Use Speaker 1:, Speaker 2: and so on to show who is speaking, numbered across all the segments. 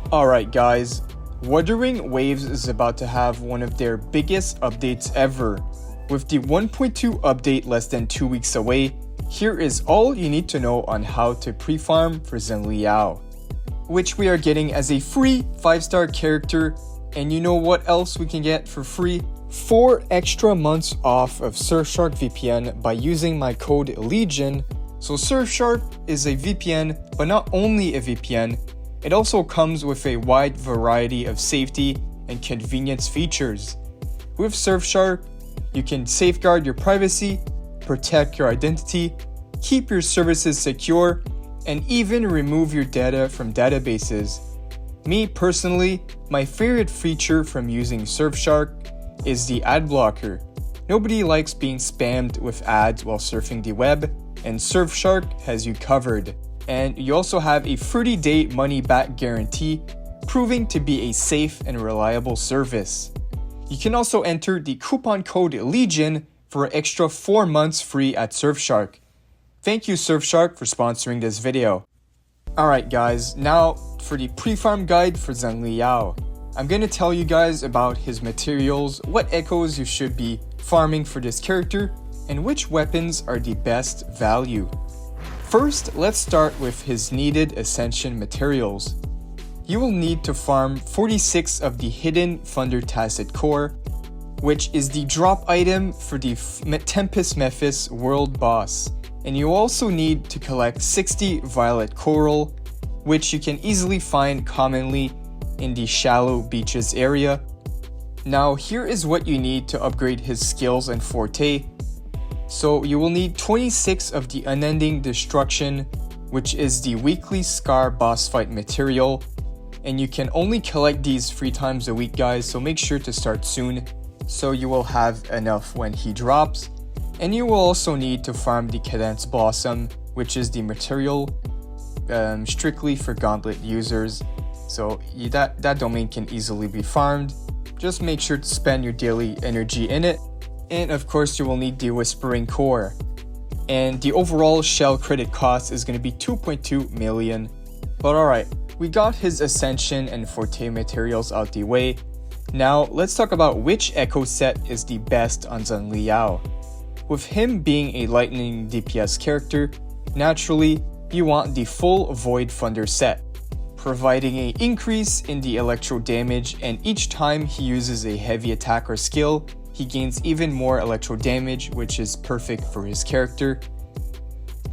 Speaker 1: Alright guys, Wuthering Waves is about to have one of their biggest updates ever. With the 1.2 update less than 2 weeks away, here is all you need to know on how to pre-farm for XIANGLI YAO, which we are getting as a free 5-star character. And you know what else we can get for free? 4 extra months off of Surfshark VPN by using my code LEGION. So Surfshark is a VPN, but not only a VPN, it also comes with a wide variety of safety and convenience features. With Surfshark, you can safeguard your privacy, protect your identity, keep your services secure, and even remove your data from databases. Me personally, my favorite feature from using Surfshark is the ad blocker. Nobody likes being spammed with ads while surfing the web, and Surfshark has you covered. And you also have a 30-day money-back guarantee, proving to be a safe and reliable service. You can also enter the coupon code LEGION for an extra 4 months free at Surfshark. Thank you Surfshark for sponsoring this video. Alright guys, now for the pre-farm guide for XIANGLI YAO. I'm going to tell you guys about his materials, what echoes you should be farming for this character, and which weapons are the best value. First, let's start with his needed Ascension materials. You will need to farm 46 of the hidden Thunder Tacet core, which is the drop item for the Tempest Mephis world boss. And you also need to collect 60 violet coral, which you can easily find commonly in the shallow beaches area. Now here is what you need to upgrade his skills and forte. So you will need 26 of the Unending Destruction, which is the weekly Scar boss fight material, and you can only collect these 3 times a week guys, so make sure to start soon so you will have enough when he drops. And you will also need to farm the Cadence Blossom, which is the material strictly for Gauntlet users, so that domain can easily be farmed. Just make sure to spend your daily energy in it. And of course you will need the Whispering Core. And the overall shell credit cost is going to be 2.2 million. But alright, we got his Ascension and Forte materials out the way. Now let's talk about which echo set is the best on XIANGLI YAO. With him being a lightning DPS character, naturally you want the full Void Thunder set, providing an increase in the electro damage, and each time he uses a heavy attack or skill, he gains even more electro damage, which is perfect for his character.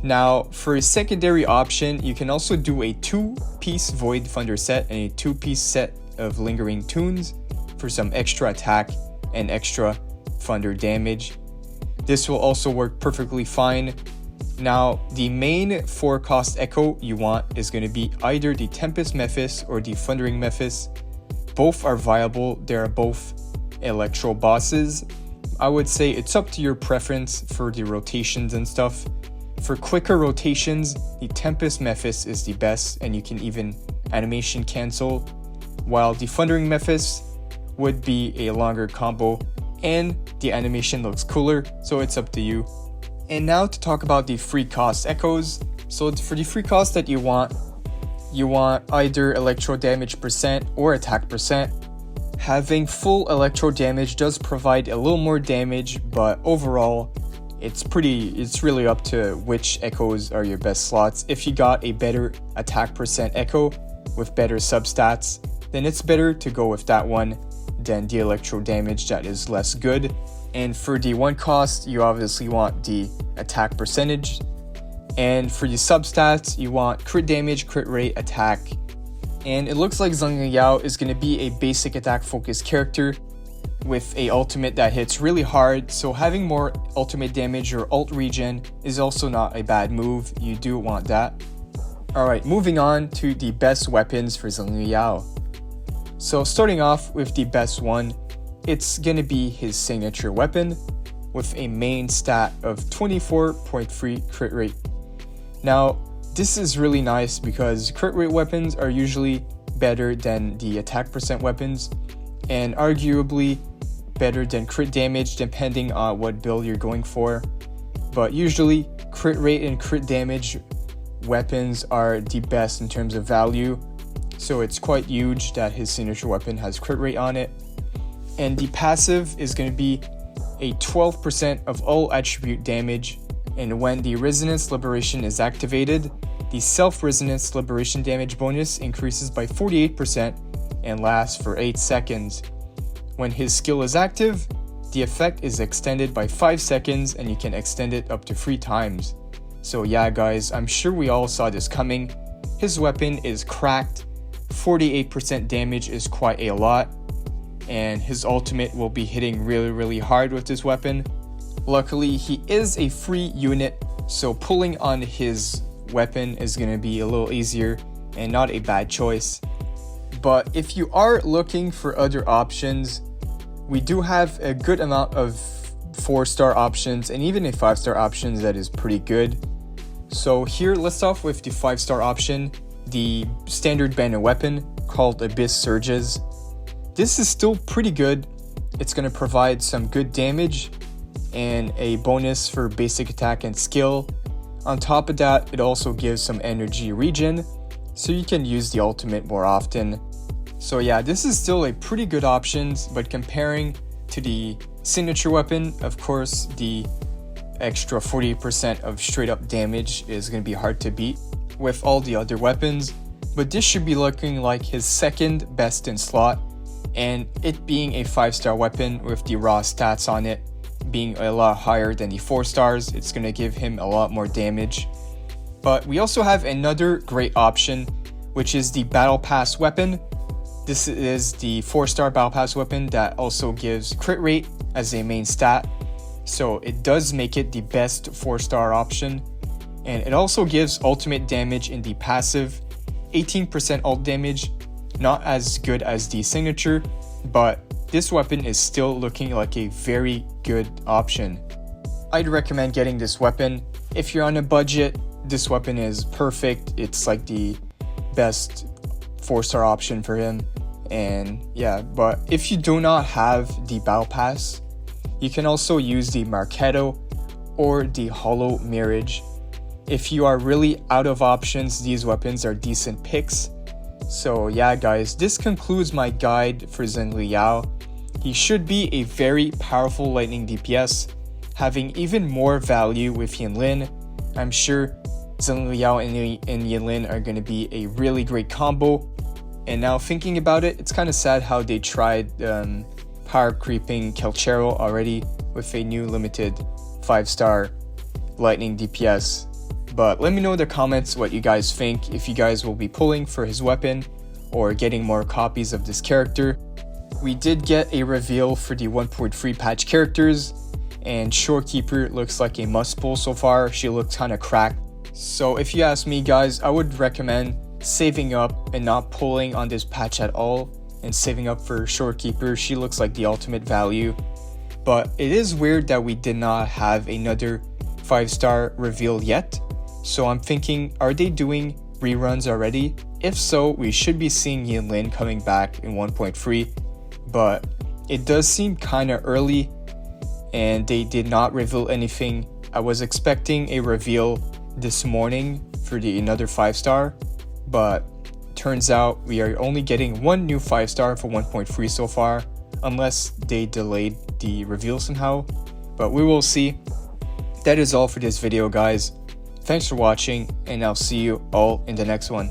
Speaker 1: Now, for his secondary option, you can also do a 2-piece Void Thunder set and a 2-piece set of Lingering Tunes for some extra attack and extra thunder damage. This will also work perfectly fine. Now, the main 4-cost echo you want is going to be either the Tempest Mephis or the Thundering Mephis. Both are viable, they are both electro bosses. I would say it's up to your preference for the rotations and stuff. For quicker rotations, the Tempest Mephis is the best, and you can even animation cancel, while the Thundering Mephis would be a longer combo and the animation looks cooler, so it's up to you. And now to talk about the free cost echoes. So for the free cost that you want either electro damage percent or attack percent. Having full electro damage does provide a little more damage, but overall it's really up to which echoes are your best slots. If you got a better attack percent echo with better substats, then it's better to go with that one than the electro damage that is less good. And for the 1 cost, you obviously want the attack percentage, and for the substats you want crit damage, crit rate, attack. And it looks like XIANGLI YAO is going to be a basic attack focused character with a ultimate that hits really hard, so having more ultimate damage or ult regen is also not a bad move. You do want that. Alright, moving on to the best weapons for XIANGLI YAO. So starting off with the best one, it's going to be his signature weapon with a main stat of 24.3 crit rate. Now this is really nice because crit rate weapons are usually better than the attack percent weapons, and arguably better than crit damage depending on what build you're going for. But usually crit rate and crit damage weapons are the best in terms of value. so it's quite huge that his signature weapon has crit rate on it. And the passive is going to be a 12% of all attribute damage, and when the Resonance Liberation is activated, the Self-Resonance Liberation damage bonus increases by 48% and lasts for 8 seconds. When his skill is active, the effect is extended by 5 seconds and you can extend it up to 3 times. So yeah guys, I'm sure we all saw this coming. His weapon is cracked, 48% damage is quite a lot, and his ultimate will be hitting really hard with this weapon. Luckily, he is a free unit, so pulling on his weapon is going to be a little easier and not a bad choice. But if you are looking for other options, we do have a good amount of 4-star options and even a 5-star option that is pretty good. So here, let's start off with the 5-star option, the standard banner weapon called Abyss Surges. This is still pretty good. It's going to provide some good damage and a bonus for basic attack and skill. On top of that, it also gives some energy regen, so you can use the ultimate more often. So yeah, this is still a pretty good option, but comparing to the signature weapon, of course, the extra 40% of straight up damage is going to be hard to beat with all the other weapons. But this should be looking like his second best in slot, and it being a 5-star weapon with the raw stats on it being a lot higher than the 4 stars, it's going to give him a lot more damage. But we also have another great option, which is the Battle Pass weapon. This is the 4-star Battle Pass weapon that also gives crit rate as a main stat, so it does make it the best 4-star option. And it also gives ultimate damage in the passive, 18% ult damage, not as good as the signature, but this weapon is still looking like a very good option. I'd recommend getting this weapon. If you're on a budget, this weapon is perfect. It's like the best 4-star option for him. And yeah, but if you do not have the Battle Pass, you can also use the Marketo or the Hollow Mirage. If you are really out of options, these weapons are decent picks. So yeah guys, this concludes my guide for XIANGLI YAO. He should be a very powerful lightning DPS, having even more value with Yanlin. I'm sure XIANGLI YAO and Yanlin are going to be a really great combo. And now thinking about it, it's kind of sad how they tried power creeping Kelchero already with a new limited 5-star lightning DPS. But let me know in the comments what you guys think, if you guys will be pulling for his weapon or getting more copies of this character. We did get a reveal for the 1.3 patch characters, and Shorekeeper looks like a must pull so far. She looks kind of cracked. So if you ask me guys, I would recommend saving up and not pulling on this patch at all, and saving up for Shorekeeper. She looks like the ultimate value. But it is weird that we did not have another 5-star reveal yet. So I'm thinking, are they doing reruns already? If so, we should be seeing Yanlin coming back in 1.3, but it does seem kinda early and they did not reveal anything. I was expecting a reveal this morning for the another 5-star, but turns out we are only getting one new 5-star for 1.3 so far, unless they delayed the reveal somehow, but we will see. That is all for this video guys. Thanks for watching, and I'll see you all in the next one.